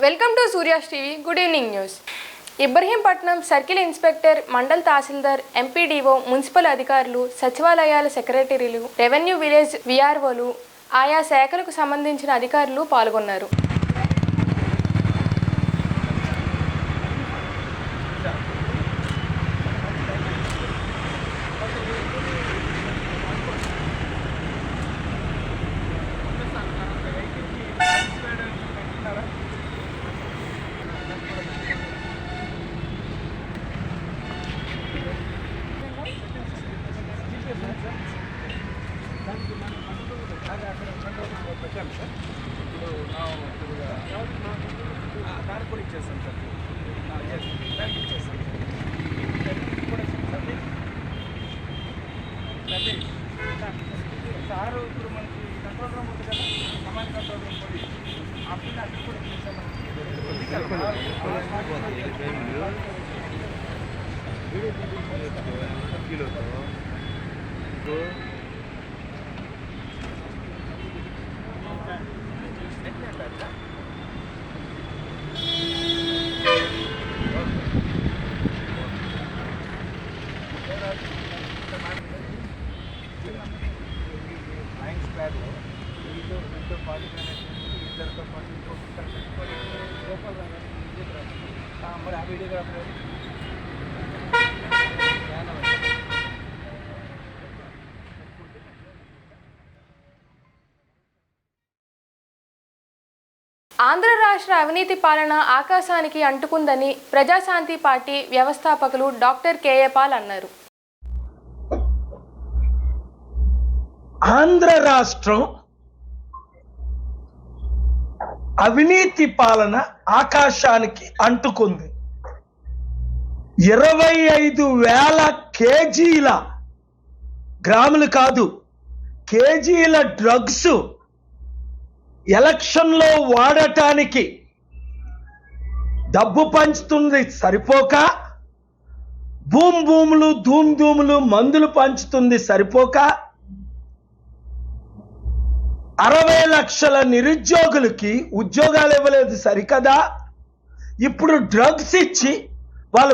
Welcome to Surya's TV good evening news. Ibrahimpatnam circle inspector, mandal tahsildar, MPDO, municipal అధికారులు, సచివాలయాల సెక్రటరీలు, revenue village విఆర్ఓలు, ఆయా శాఖలకు సంబంధించిన అధికారులు పాల్గొన్నారు. సారు ఇప్పుడు మనకి కంట్రోల్ రూమ్ ఉంది కదా, కమాండ్ కంట్రోల్ రూమ్ పోయి ఆ పిల్ల అక్కడ కూడా వీటితో పాటు ఇద్దరితో పాటు లోపల మరి ఆ వీడియోగ్రాఫర్ ఆంధ్ర రాష్ట్ర అవినీతి పాలన ఆకాశానికి అంటుకుందని ప్రజాశాంతి పార్టీ వ్యవస్థాపకులు డాక్టర్ కేఏ పాల్ అన్నారు. ఆంధ్ర రాష్ట్రం అవినీతి పాలన ఆకాశానికి అంటుకుంది. 25,000 కేజీల, గ్రాములు కాదు, కేజీల డ్రగ్స్ ఎలక్షన్లో వాడటానికి డబ్బు పంచుతుంది సరిపోక, భూములు ధూములు మందులు పంచుతుంది సరిపోక, 60 లక్షల నిరుద్యోగులకి ఉద్యోగాలు ఇవ్వలేదు సరికదా, ఇప్పుడు డ్రగ్స్ ఇచ్చి వాళ్ళ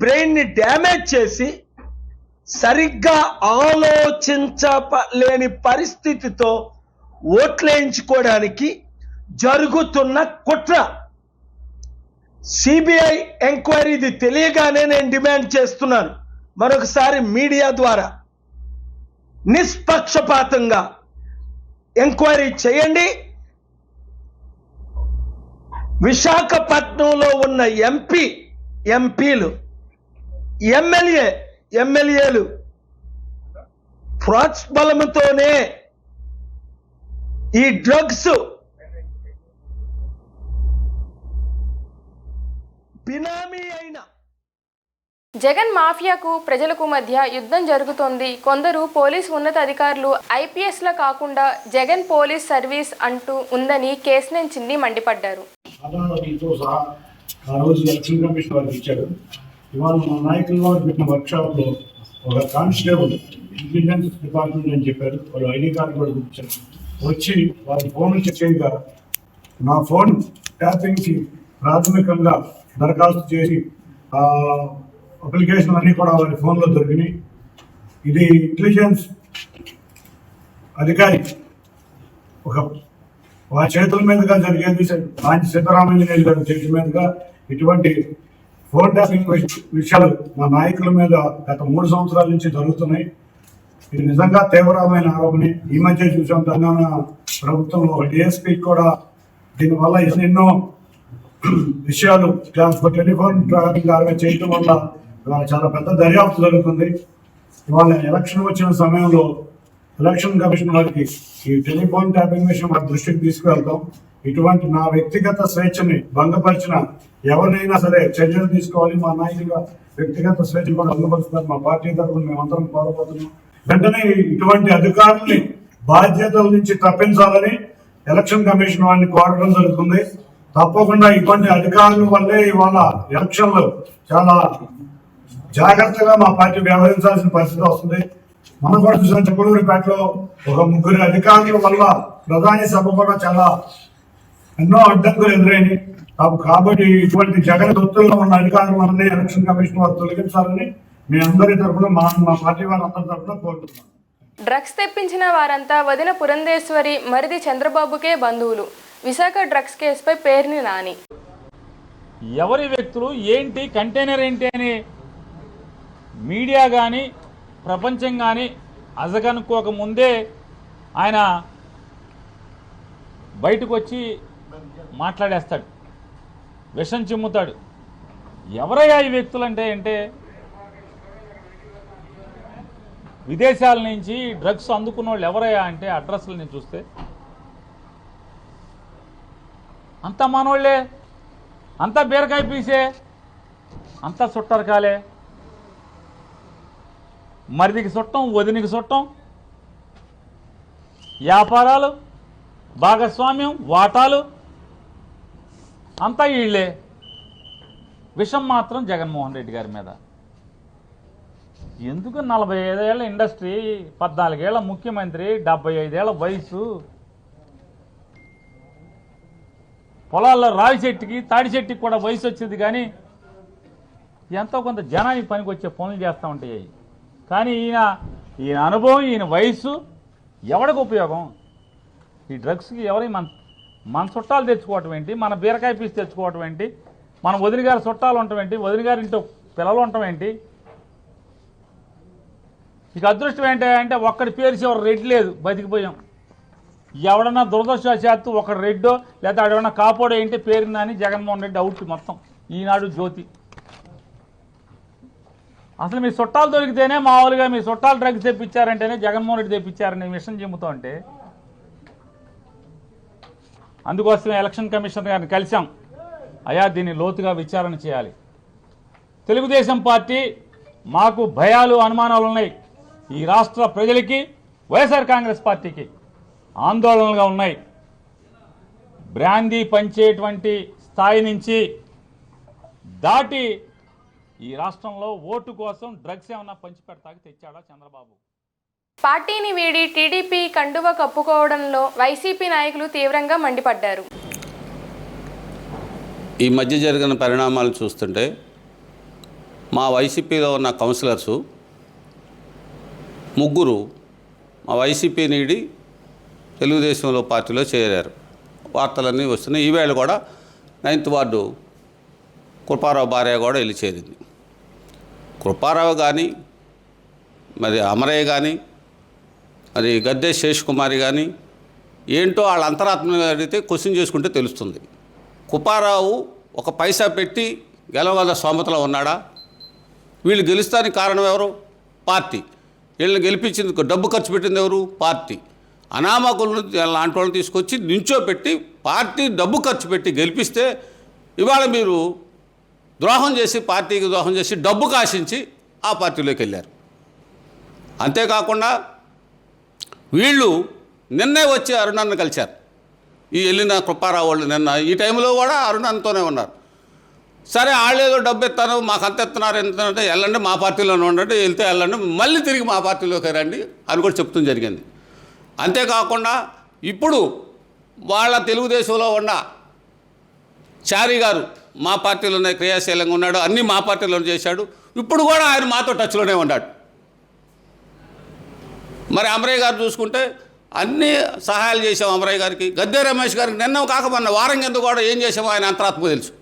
బ్రెయిన్ని డ్యామేజ్ చేసి సరిగ్గా ఆలోచించలేని పరిస్థితితో ఓట్లేయించుకోవడానికి జరుగుతున్న కుట్ర. సిబిఐ ఎంక్వైరీది తెలియగానే నేను డిమాండ్ చేస్తున్నాను, మరొకసారి మీడియా ద్వారా నిష్పక్షపాతంగా ఎంక్వైరీ చేయండి. విశాఖపట్నంలో ఉన్న ఎంపీలు, ఎమ్మెల్యేలు ప్రోత్బలంతోనే ఈ డ్రగ్స్ బినామీ అయిన జగన్ మాఫియాకు ప్రజలకు మధ్య యుద్ధం జరుగుతోంది. కొందరు పోలీసు ఉన్నతాధికారులు ఐపీఎస్ల కాకుండా జగన్ పోలీస్ సర్వీస్ అంటూ ఉందని కేసినేని మండిపడ్డారు. ఇవాళ మా నాయకుల వారు పెట్టిన వర్క్షాప్ లో ఒక కానిస్టేబుల్ ఇంటెలిజెన్స్ డిపార్ట్మెంట్ అని చెప్పారు, వాళ్ళు ఐడి కార్డు కూడా చూపించారు. వచ్చి వారి ఫోన్లు చెక్ చేయగా నా ఫోన్ ట్యాపింగ్కి ప్రాథమికంగా దరఖాస్తు చేసి అప్లికేషన్ అన్నీ కూడా వారి ఫోన్లో దొరికినాయి. ఇది ఇంటెలిజెన్స్ అధికారి ఒక వారి చేతుల మీదుగా జరిగేది, మంచి సీతారామయ్య గారి చేతుల మీదుగా ఇటువంటి ఫోన్ ట్యాపింగ్ విషయాలు మా నాయకుల మీద గత 3 సంవత్సరాల నుంచి జరుగుతున్నాయి. ఇది నిజంగా తీవ్రమైన ఆరోపణ. ఈ మధ్య చూసాం తెలంగాణ ప్రభుత్వంలో ఒక డిఎస్పీ కూడా దీనివల్ల ఎన్నో విషయాలు టెలిఫోన్ ట్రాకింగ్ చేయడం వల్ల చాలా పెద్ద దర్యాప్తు జరుగుతుంది. ఇవాళ ఎలక్షన్ వచ్చిన సమయంలో ఎలక్షన్ కమిషన్ వారికి ఈ టెలిఫోన్ ట్యాపింగ్ విషయం వారి దృష్టికి తీసుకువెళ్తాం. ఇటువంటి నా వ్యక్తిగత స్వేచ్ఛని భంగపరిచిన ఎవరినైనా సరే చర్యలు తీసుకోవాలి. మా నాయకుల వ్యక్తిగత స్వేచ్ఛ కూడా భంగపరుస్తున్నారు. మా పార్టీ తరఫున మేమందరం కోరబోతున్నాం. వెంటనే ఇటువంటి అధికారుల్ని బాధ్యతల నుంచి తప్పించాలని ఎలక్షన్ కమిషన్ వారిని కోరడం జరుగుతుంది. తప్పకుండా ఇటువంటి అధికారుల వల్లే ఇవాళ ఎలక్షన్లు చాలా జాగ్రత్తగా మా పార్టీ వ్యవహరించాల్సిన పరిస్థితి వస్తుంది. మనం కూడా చూసిన చిక్కలూరిపేటలో ఒక 3 అధికారుల వల్ల ప్రధాని సభ కూడా చాలా ఎన్నో అడ్డంకులు ఎదురైనాయి. కాబట్టి ఇటువంటి జగన్ తొత్తుల్లో ఉన్న అధికారులన్నీ ఎలక్షన్ కమిషన్ వారు తొలగించాలని మీ అందరి తరఫున మా పార్టీ వారందరి తరఫున కోరుతున్నాను. డ్రగ్స్ తెప్పించిన వారంతా వదిన పురంధేశ్వరి, మరిది చంద్రబాబుకే బంధువులు. విశాఖ డ్రగ్స్ కేసుపై పేర్ని నాని. ఎవరి వ్యక్తులు ఏంటి, కంటైనర్ ఏంటి అని మీడియా కానీ ప్రపంచం కానీ అజగనుకోక ముందే ఆయన బయటకు వచ్చి మాట్లాడేస్తాడు, విషం చిమ్ముతాడు. ఎవరయ్యా ఈ వ్యక్తులు అంటే విదేశాల నుంచి డ్రగ్స్ అందుకున్న వాళ్ళు ఎవరయ్యా అంటే అడ్రస్లని చూస్తే అంతా మనోళ్లే, అంతా బీరకాయ పీసే, అంతా చుట్టరకాలే. మరిదికి చుట్టం, వదినికి చుట్టం, వ్యాపారాలు, భాగస్వామ్యం, వాటాలు అంతా వీళ్ళే. విషం మాత్రం జగన్మోహన్ రెడ్డి గారి మీద. ఎందుకు 45 ఏళ్ల ఇండస్ట్రీ, 14 ఏళ్ల ముఖ్యమంత్రి, 75 ఏళ్ల వయసు, పొలాల్లో రావి చెట్టుకి తాడి చెట్టుకి కూడా వయసు వచ్చింది, కానీ ఎంతో కొంత జనానికి పనికి వచ్చే పనులు చేస్తూ ఉంటాయి. కానీ ఈయన అనుభవం, ఈయన వయసు ఎవరికి ఉపయోగం? ఈ డ్రగ్స్కి ఎవరి మన చుట్టాలు తెచ్చుకోవటం ఏంటి, మన బీరకాయ పీస్ తెచ్చుకోవటం ఏంటి, మన వదిన గారి చుట్టాలు ఉండటం ఏంటి, వదిన గారి ఇంట్లో పిల్లలు ఉండటం ఏంటి? ఇక అదృష్టం ఏంటంటే ఒక్కడి పేరు చివరి రెడ్ లేదు, బతికిపోయాం. ఎవడన్నా దురదృష్టవశాత్తు ఒకడు రెడ్డో లేదా ఆడేమన్నా కాపోడో ఏంటి పేరుందని జగన్మోహన్ రెడ్డి అవుట్ మొత్తం. ఈనాడు జ్యోతి. అసలు మీ చుట్టాలు దొరికితేనే, మామూలుగా మీ చుట్టాలు డ్రగ్స్ తెప్పించారంటేనే జగన్మోహన్ రెడ్డి తెప్పించారనే విషయం చెబుతూ ఉంటే, అందుకోసమే ఎలక్షన్ కమిషనర్ గారిని కలిసాం. అయా దీన్ని లోతుగా విచారణ చేయాలి. తెలుగుదేశం పార్టీ మాకు భయాలు, అనుమానాలు ఉన్నాయి. ఈ రాష్ట్ర ప్రజలకి, వైఎస్ఆర్ కాంగ్రెస్ పార్టీకి ఆందోళనలుగా ఉన్నాయి. బ్రాందీ పంచేటువంటి స్థాయి నుంచి దాటి ఈ రాష్ట్రంలో ఓటు కోసం డ్రగ్స్ ఏమన్నా పంచిపెడతాకి తెచ్చాడా చంద్రబాబు? పార్టీని వీడి టీడీపీ కండువ కప్పుకోవడంలో వైసీపీ నాయకులు తీవ్రంగా మండిపడ్డారు. ఈ మధ్య జరిగిన పరిణామాలు చూస్తుంటే మా వైసీపీలో ఉన్న కౌన్సిలర్సు ముగ్గురు మా వైసీపీ నీడి తెలుగుదేశంలో పార్టీలో చేరారు. వార్తలన్నీ వస్తున్నాయి. ఈవేళ కూడా 9th వార్డు కృపారావు భార్య కూడా వెళ్ళి చేరింది. కృపారావు కానీ, మరి అమరయ్య కానీ, మరి గద్దె శేషకుమారి కానీ ఏంటో వాళ్ళ అంతరాత్మ అడిగితే క్వశ్చన్ చేసుకుంటే తెలుస్తుంది. కృపారావు ఒక పైసా పెట్టి గెలవగల స్తోమతలో ఉన్నాడా? వీళ్ళు గెలుస్తానికి కారణం ఎవరు? పార్టీ. వీళ్ళని గెలిపించింది, డబ్బు ఖర్చు పెట్టింది ఎవరు? పార్టీ. అనామకులను లాంటి వాళ్ళని తీసుకొచ్చి నించోపెట్టి పార్టీ డబ్బు ఖర్చు పెట్టి గెలిపిస్తే ఇవాళ మీరు ద్రోహం చేసి, పార్టీకి ద్రోహం చేసి, డబ్బుకు ఆశించి ఆ పార్టీలోకి వెళ్ళారు. అంతేకాకుండా వీళ్ళు నిన్నే వచ్చి అరుణాన్ని కలిశారు. ఈ వెళ్ళిన కృపారావు వాళ్ళు నిన్న ఈ టైంలో కూడా అరుణాన్తోనే ఉన్నారు. సరే వాళ్ళేదో డబ్బు ఇస్తాను, మాకు అంత ఇస్తున్నారు, ఎంత అంటే వెళ్ళండి, మా పార్టీలోనే ఉండండి, వెళ్తే వెళ్ళండి, మళ్ళీ తిరిగి మా పార్టీలోకి రండి అని కూడా చెప్తుంది జరిగింది. అంతేకాకుండా ఇప్పుడు వాళ్ళ తెలుగుదేశంలో ఉన్న చారీ గారు మా పార్టీలోనే క్రియాశీలంగా ఉన్నాడు, అన్నీ మా పార్టీలోనే చేశాడు. ఇప్పుడు కూడా ఆయన మాతో టచ్లోనే ఉన్నాడు. మరి అమరయ్య గారు చూసుకుంటే అన్ని సహాయాలు చేసాం అమరయ్య గారికి. గద్దె రమేష్ గారికి నిన్న కాకపోయినా వారం కింద కూడా ఏం చేసామో ఆయన అంతరాత్మ తెలుసు.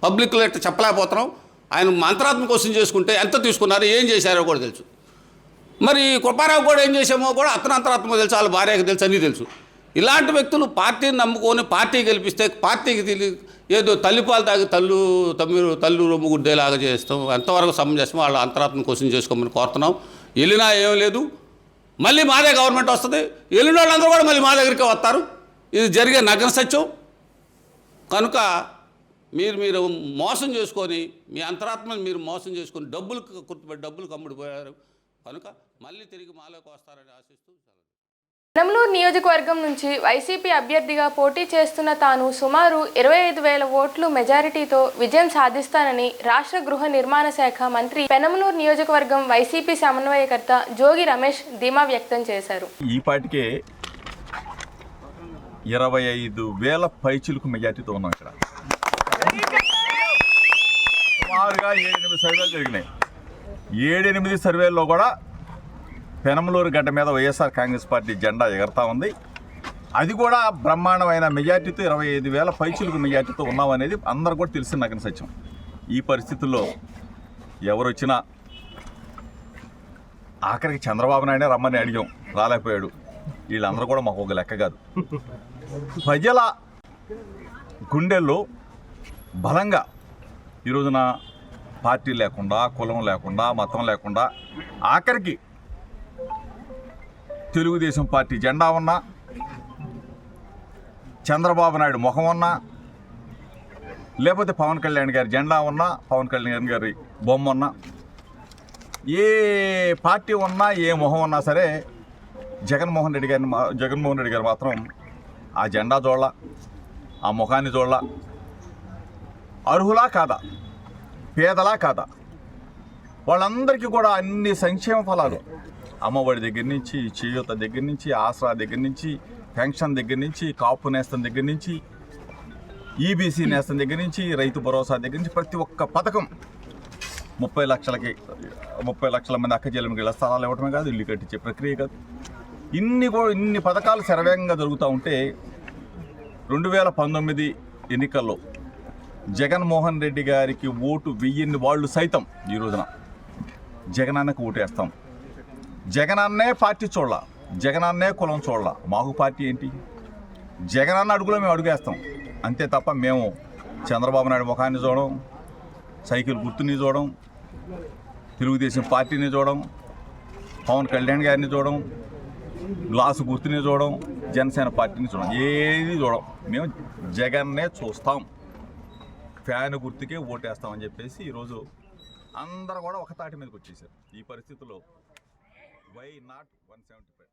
పబ్లిక్లో ఎట్లా చెప్పలేకపోతున్నాం. ఆయన అంతరాత్మ క్వశ్చన్ చేసుకుంటే ఎంత తీసుకున్నారో, ఏం చేశారో కూడా తెలుసు. మరి కృపారావు కూడా ఏం చేసామో కూడా అతను అంతరాత్మ తెలుసు, వాళ్ళ భార్యకి తెలుసు, అన్నీ తెలుసు. ఇలాంటి వ్యక్తులు పార్టీని నమ్ముకొని పార్టీ గెలిపిస్తే పార్టీకి ఏదో తల్లిపాలు తాగి తల్లు రొమ్ము గుడ్డేలాగా చేస్తాం. ఎంతవరకు సమంజసం? వాళ్ళ అంతరాత్మ క్వశ్చన్ చేసుకోమని కోరుతున్నాం. వెళ్ళినా ఏం లేదు, మళ్ళీ మాదే గవర్నమెంట్ వస్తుంది. వెళ్ళిన వాళ్ళందరూ కూడా మళ్ళీ మా దగ్గరికి వస్తారు. ఇది జరిగే నగ్న సత్యం. కనుక మీరు మోసం చేసుకొని, మీ అంతరాత్మని మీరు మోసం చేసుకొని డబ్బులు కమ్ముడిపోయారు. కనుక మళ్ళీ తిరిగి మాలోకి వస్తారని ఆశిస్తూ పెనమలూరు నియోజకవర్గం నుంచి వైసీపీ అభ్యర్థిగా పోటీ చేస్తున్న తాను సుమారు 25,000 ఓట్లు మెజారిటీతో విజయం సాధిస్తానని రాష్ట్ర గృహ నిర్మాణ శాఖ మంత్రి, పెనమలూరు నియోజకవర్గం వైసీపీ సమన్వయకర్త జోగి రమేష్ ధీమా వ్యక్తం చేశారు. ఈ పాటికే 25,000 పైచిలుకు మెజార్టీతో ఉన్నాం ఇక్కడ. సుమారుగా 7-8 సర్వేలు జరిగినాయి. 7-8 సర్వేల్లో కూడా పెనమలూరు గడ్డ మీద వైఎస్ఆర్ కాంగ్రెస్ పార్టీ జెండా ఎగరతా ఉంది. అది కూడా బ్రహ్మాండమైన మెజార్టీతో 25,000 పైచిలుకు మెజార్టీతో ఉన్నామనేది అందరూ కూడా తెలిసిన నగ్న సత్యం. ఈ పరిస్థితుల్లో ఎవరు వచ్చినా ఆఖరికి చంద్రబాబు నాయుడే రమ్మని అడిగాం, రాలేకపోయాడు. వీళ్ళందరూ కూడా మాకు ఒక లెక్క కాదు. ప్రజల గుండెల్లో బలంగా ఈ రోజున పార్టీ లేకుండా, కులం లేకుండా, మతం లేకుండా ఆఖరికి తెలుగుదేశం పార్టీ జెండా ఉన్నా, చంద్రబాబు నాయుడు ముఖం ఉన్నా, లేకపోతే పవన్ కళ్యాణ్ గారి జెండా ఉన్నా, పవన్ కళ్యాణ్ గారి బొమ్మ ఉన్నా, ఏ పార్టీ ఉన్నా, ఏ మొహం ఉన్నా సరే జగన్మోహన్ రెడ్డి గారు మాత్రం ఆ జెండా చూడాల, ఆ ముఖాన్ని చూడాల. అర్హులా కాదా, పేదలా కాదా, వాళ్ళందరికీ కూడా అన్ని సంక్షేమ ఫలాలు, అమ్మఒడి దగ్గర నుంచి, చేయూత దగ్గర నుంచి, ఆసరా దగ్గర నుంచి, పెన్షన్ దగ్గర నుంచి, కాపు నేస్తం దగ్గర నుంచి, ఈబీసీ నేస్తం దగ్గర నుంచి, రైతు భరోసా దగ్గర నుంచి ప్రతి ఒక్క పథకం 30 లక్షల మంది అక్క చెల్లెమ్మకి ఇళ్ల స్థలాలు ఇవ్వడమే కాదు, ఇల్లు కట్టించే ప్రక్రియ కాదు. ఇన్ని పథకాలు శరవేగంగా జరుగుతూ ఉంటే 2019 ఎన్నికల్లో జగన్మోహన్ రెడ్డి గారికి ఓటు వెయ్యని వాళ్ళు సైతం ఈ రోజున జగనన్నకు ఓటేస్తాం. జగనన్నే పార్టీ చూడాల, జగనన్నే కులం చూడాల. మాకు పార్టీ ఏంటి? జగనన్న అడుగులో మేము అడుగేస్తాం అంతే తప్ప మేము చంద్రబాబు నాయుడు ముఖాన్ని చూడడం, సైకిల్ గుర్తుని చూడడం, తెలుగుదేశం పార్టీని చూడడం, పవన్ కళ్యాణ్ గారిని చూడడం, గ్లాసు గుర్తుని చూడడం, జనసేన పార్టీని చూడడం, ఏది చూడడం. మేము జగన్నే చూస్తాం, ఫ్యాన్ గుర్తుకే ఓటేస్తామని చెప్పేసి ఈరోజు అందరూ కూడా ఒక తాటి మీదకి వచ్చేసారు. ఈ పరిస్థితుల్లో వై నాట్ 175?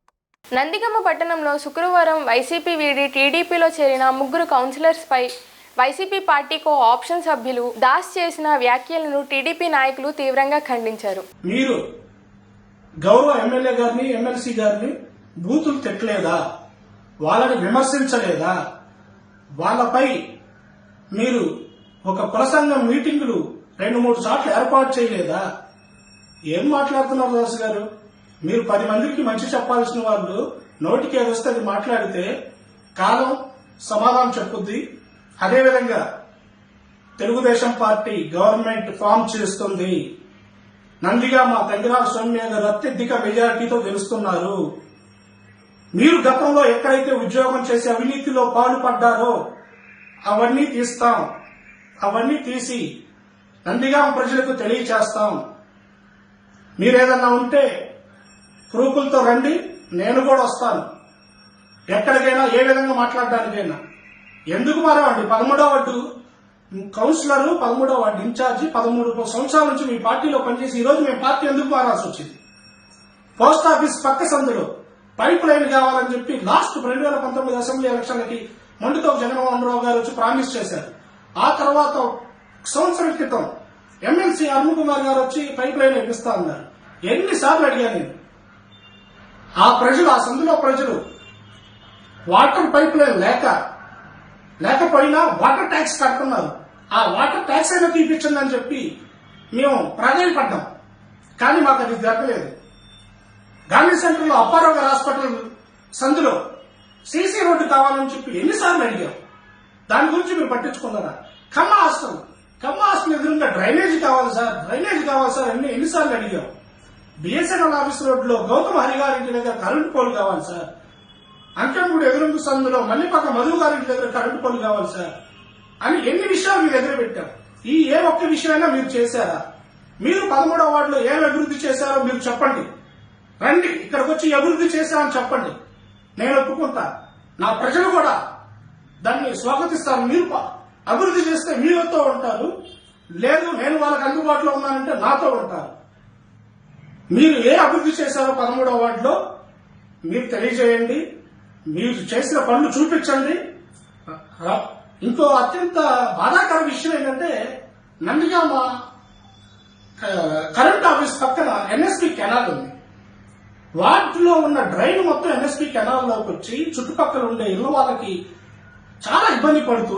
నందిగామ పట్టణంలో శుక్రవారం వైసీపీ వీడి టీడీపీలో చేరిన 3 కౌన్సిలర్స్పై వైసీపీ పార్టీ కో ఆప్షన్ సభ్యులు దాస్ చేసిన వ్యాఖ్యలను టీడీపీ నాయకులు తీవ్రంగా ఖండించారు. మీరు గౌరవ ఎమ్మెల్యే గారిని, ఎమ్మెల్సీ గారిని బూతులు తిట్టలేదా? వాళ్ళని విమర్శించలేదా? వాళ్ళపై మీరు ఒక ప్రసంగం మీటింగులు 2-3 సార్లు ఏర్పాటు చేయలేదా? ఏం మాట్లాడుతున్నారు దాస్ గారు? మీరు 10 మందికి మంచి చెప్పాల్సిన వాళ్ళు నోటికి ఏదొస్తే అది మాట్లాడితే కాలం సమాధానం చెప్పుద్ది. అదేవిధంగా తెలుగుదేశం పార్టీ గవర్నమెంట్ ఫామ్ చేస్తుంది. నందిగామ తంగిరాల సౌమ్య గారు అత్యధిక మెజారిటీతో గెలుస్తున్నారు. మీరు గతంలో ఎక్కడైతే ఉద్యోగం చేసి అవినీతిలో పాల్పడ్డారో అవన్నీ తీస్తాం, అవన్నీ తీసి నందిగామ ప్రజలకు తెలియచేస్తాం. మీరేదన్నా ఉంటే ప్రూఫులతో రండి, నేను కూడా వస్తాను. ఎక్కడికైనా ఏ విధంగా మాట్లాడడానికైనా. ఎందుకు మారామండి? 13వ వార్డు కౌన్సిలర్, 13వ వార్డు ఇన్ఛార్జి, 13 సంవత్సరాల నుంచి మీ పార్టీలో పనిచేసి ఈరోజు మేము పార్టీ ఎందుకు మారాల్సి వచ్చింది? పోస్ట్ ఆఫీస్ పక్క సందులో పైప్ లైన్ కావాలని చెప్పి లాస్ట్ 2019 అసెంబ్లీ ఎలక్షన్లకి మండుతో జగన్మోహన్ రావు గారు వచ్చి ప్రామిస్ చేశారు. ఆ తర్వాత సంవత్సరం క్రితం ఎమ్మెల్సీ అరుణ్ కుమార్ గారు వచ్చి పైప్ లైన్ ఇప్పిస్తా అన్నారు. ఎన్నిసార్లు అడిగాను నేను. ఆ ప్రజలు, ఆ సందులో ప్రజలు వాటర్ పైప్ లైన్ లేకపోయినా వాటర్ ట్యాక్స్ కడుతున్నారు. ఆ వాటర్ ట్యాక్స్ అయినా తీపించండి అని చెప్పి మేము ప్రాధాన్యపడ్డాం. కానీ మాకు అది జరగలేదు. గాంధీ సెంటర్ లో అప్పారావు గారి హాస్పిటల్ సందులో సీసీ రోడ్డు కావాలని చెప్పి ఎన్నిసార్లు అడిగాం. దాని గురించి మీరు పట్టించుకున్నారా? ఖమ్మ హాస్టల్ ఎదురుగా డ్రైనేజ్ కావాలి సార్ ఎన్నిసార్లు అడిగాం. బిఎస్ఎన్ఎల్ ఆఫీస్ రోడ్ లో గౌతమ్ హరి గారింటి దగ్గర కరెంటు పోల్ కావాలి సార్. అంకెంపూడి ఎదురుంగు సందులో మల్లిపక్క మధు గారింటి దగ్గర కరెంటు పోల్ కావాలి సార్ అని ఎన్ని విషయాలు మీ దగ్గర పెట్టాం. ఈ ఏ ఒక్క విషయమైనా మీరు చేశారా? మీరు 13వ వార్డులో ఏం అభివృద్ధి చేశారో మీరు చెప్పండి. రండి, ఇక్కడికి వచ్చి అభివృద్ధి చేశామని చెప్పండి. నేను ఒప్పుకుంటా. నా ప్రజలు కూడా దాన్ని స్వాగతిస్తారు. మీరు అభివృద్ధి చేస్తే మీతో ఉంటారు, లేదు నేను వాళ్ళకి అందుబాటులో ఉన్నానంటే నాతో ఉంటారు. మీరు ఏ అభివృద్ధి చేశారో 13వ వార్డులో మీరు తెలియజేయండి. మీరు చేసిన పనులు చూపించండి. ఇంకో అత్యంత బాధాకర విషయం ఏంటంటే నందిగామ కరెంట్ ఆఫీస్ పక్కన ఎన్ఎస్పి కెనాల్ ఉంది. వాటిలో ఉన్న డ్రైన్ మొత్తం ఎన్ఎస్పి కెనాల్లోకి వచ్చి చుట్టుపక్కల ఉండే ఇళ్ల వాళ్ళకి చాలా ఇబ్బంది పడుతూ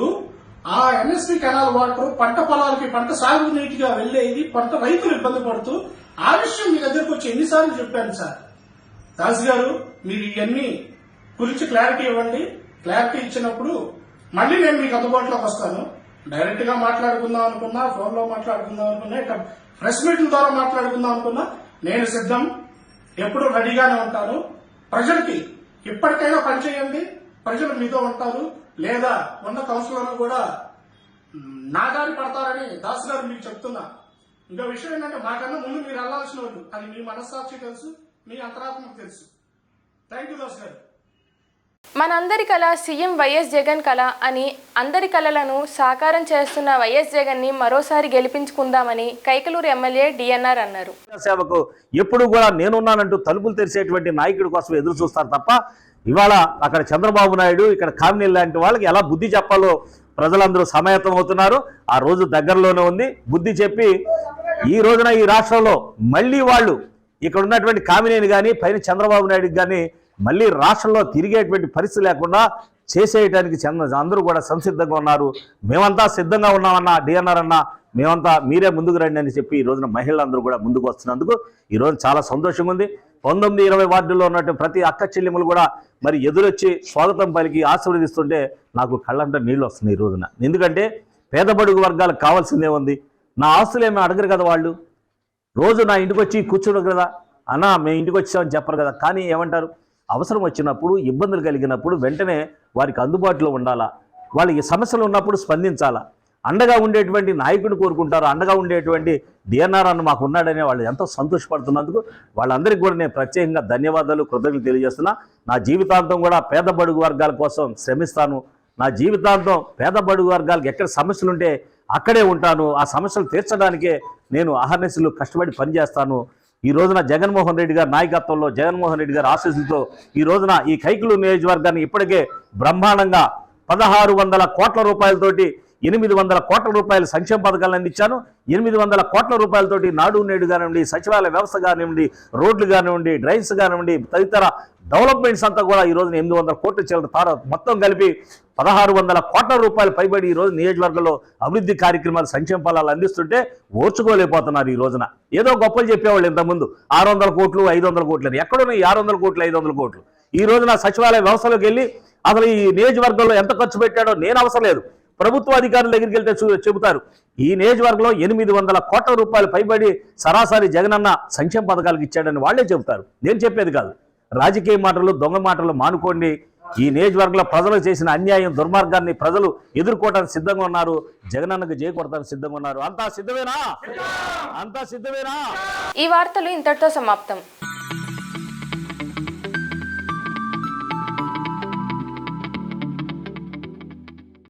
ఆ ఎన్ఎస్పి కెనాల్ వాటర్ పంట పొలాలకి పంట సాగు నీటిగా వెళ్లేది పంట రైతులు ఇబ్బంది పడుతూ ఆ విషయం మీ దగ్గరకు వచ్చి ఎన్నిసార్లు చెప్పాను సార్. దాస్ గారు మీరు ఇవన్నీ గురించి క్లారిటీ ఇవ్వండి. క్లారిటీ ఇచ్చినప్పుడు మళ్ళీ నేను మీకు అందుబాటులోకి వస్తాను. డైరెక్ట్ గా మాట్లాడుకుందాం అనుకున్నా, ఫోన్ లో మాట్లాడుకుందాం అనుకున్నా, ఇక ప్రెస్ మీట్ల ద్వారా మాట్లాడుకుందాం అనుకున్నా నేను సిద్ధం, ఎప్పుడు రెడీగానే ఉంటాను. ప్రజలకి ఇప్పటికైనా పనిచేయండి, ప్రజలు మీతో ఉంటారు. లేదా ఉన్న కౌన్సిలర్లు కూడా నా దారి పడతారని దాస్ గారు మీకు చెప్తున్నా. ఇంకో విషయం ఏంటంటే మాకన్నా ముందు మీరు వెళ్లాల్సిన వాళ్ళు, అది మీ మనస్సాక్షి తెలుసు, మీ అంతరాత్మకు తెలుసు. థ్యాంక్ యూ దాస్ గారు. మనందరి కళ సీఎం వైఎస్ జగన్ కళ అని అందరి కళలను సాకారం చేస్తున్న వైఎస్ జగన్ని మరోసారి గెలిపించుకుందామని కైకలూరు ఎమ్మెల్యే డిఎన్ఆర్ అన్నారు. సేవకు ఎప్పుడు కూడా నేనున్నానంటూ తలుపులు తెరిచేటువంటి నాయకుడి కోసం ఎదురు చూస్తారు తప్ప ఇవాళ అక్కడ చంద్రబాబు నాయుడు, ఇక్కడ కామినేని లాంటి వాళ్ళకి ఎలా బుద్ధి చెప్పాలో ప్రజలందరూ సమాయత్తం అవుతున్నారు. ఆ రోజు దగ్గరలోనే ఉంది. బుద్ధి చెప్పి ఈ రోజున ఈ రాష్ట్రంలో మళ్ళీ వాళ్ళు ఇక్కడ ఉన్నటువంటి కామినేని కానీ పైన చంద్రబాబు నాయుడుకి కానీ మళ్ళీ రాష్ట్రంలో తిరిగేటువంటి పరిస్థితి లేకుండా చేసేయడానికి అందరూ కూడా సంసిద్ధంగా ఉన్నారు. మేమంతా సిద్ధంగా ఉన్నామన్నా డిఎన్ఆర్ అన్న, మేమంతా మీరే ముందుకు రండి అని చెప్పి ఈ రోజున మహిళలందరూ కూడా ముందుకు వస్తున్నందుకు ఈరోజు చాలా సంతోషంగా ఉంది. 19-20 వార్డుల్లో ఉన్నటువంటి ప్రతి అక్క చెల్లెములు కూడా మరి ఎదురొచ్చి స్వాగతం పలికి ఆశీర్వదిస్తుంటే నాకు కళ్ళంట నీళ్ళు వస్తున్నాయి ఈ రోజున. ఎందుకంటే పేద బడుగు వర్గాలకు కావాల్సిందే ఉంది. నా ఆస్తులు ఏమీ అడగరు కదా వాళ్ళు. రోజు నా ఇంటికి వచ్చి కూర్చోడు కదా, అన్నా మేము ఇంటికి వచ్చామని చెప్పరు కదా. కానీ ఏమంటారు, అవసరం వచ్చినప్పుడు ఇబ్బందులు కలిగినప్పుడు వెంటనే వారికి అందుబాటులో ఉండాలా, వాళ్ళకి సమస్యలు ఉన్నప్పుడు స్పందించాలా, అండగా ఉండేటువంటి నాయకుడిని కోరుకుంటారు. అండగా ఉండేటువంటి డిఎన్ఆర్ అన్న మాకు ఉన్నాడనే వాళ్ళు ఎంతో సంతోషపడుతున్నందుకు వాళ్ళందరికీ కూడా నేను ప్రత్యేకంగా ధన్యవాదాలు, కృతజ్ఞతలు తెలియజేస్తున్నా. నా జీవితాంతం కూడా పేద బడుగు వర్గాల కోసం శ్రమిస్తాను. నా జీవితాంతం పేద బడుగు వర్గాలకు ఎక్కడ సమస్యలు ఉంటే అక్కడే ఉంటాను. ఆ సమస్యలు తీర్చడానికే నేను అహర్నిశలు కష్టపడి పనిచేస్తాను. ఈ రోజున జగన్మోహన్ రెడ్డి గారి నాయకత్వంలో, జగన్మోహన్ రెడ్డి గారి ఆశీస్సులతో ఈ రోజున ఈ కైకలూరు నియోజకవర్గాన్ని ఇప్పటికే బ్రహ్మాండంగా 1600 కోట్ల రూపాయలతోటి 800 కోట్ల రూపాయల సంక్షేమ పథకాలు అందించాను. 800 కోట్ల రూపాయలతోటి నాడు నేడు కానివ్వండి, సచివాలయ వ్యవస్థ కానివ్వండి, రోడ్లు కానివ్వండి, డ్రైన్స్ కానివ్వండి, తదితర డెవలప్మెంట్స్ అంతా కూడా ఈ రోజున 800 కోట్ల చిల్లర మొత్తం కలిపి 1600 కోట్ల రూపాయలు పైబడి ఈ రోజు నియోజకవర్గంలో అభివృద్ధి కార్యక్రమాలు, సంక్షేమ ఫలాలు అందిస్తుంటే ఓర్చుకోలేకపోతున్నారు. ఈ రోజున ఏదో గొప్పలు చెప్పేవాళ్ళు ఇంతకుముందు 600 కోట్లు 500 కోట్లు అని. ఎక్కడున్నాయి 600 కోట్లు 500 కోట్లు? ఈ రోజున సచివాలయ వ్యవస్థలోకి వెళ్ళి అసలు ఈ నియోజకవర్గంలో ఎంత ఖర్చు పెట్టాడో నేను అవసరం లేదు, ప్రభుత్వ అధికారుల దగ్గరికి వెళ్తే చెబుతారు. ఈ నియోజకవర్గంలో 800 కోట్ల రూపాయలు పైబడి సరాసరి జగనన్న సంక్షేమ పథకాలకు ఇచ్చాడని వాళ్లే చెబుతారు. నేను చెప్పేది కాదు. రాజకీయ మాటలు, దొంగ మాటలు మానుకోండి. ఈ నియోజకవర్గంలో ప్రజలు చేసిన అన్యాయం, దుర్మార్గాన్ని ప్రజలు ఎదుర్కోవడానికి సిద్ధంగా ఉన్నారు. జగనన్నకు జై కొడతానికి సిద్ధంగా ఉన్నారు. అంతా సిద్ధమేనా? అంతా సిద్ధమేనా? ఈ వార్తలు ఇంతటితో సమాప్తం.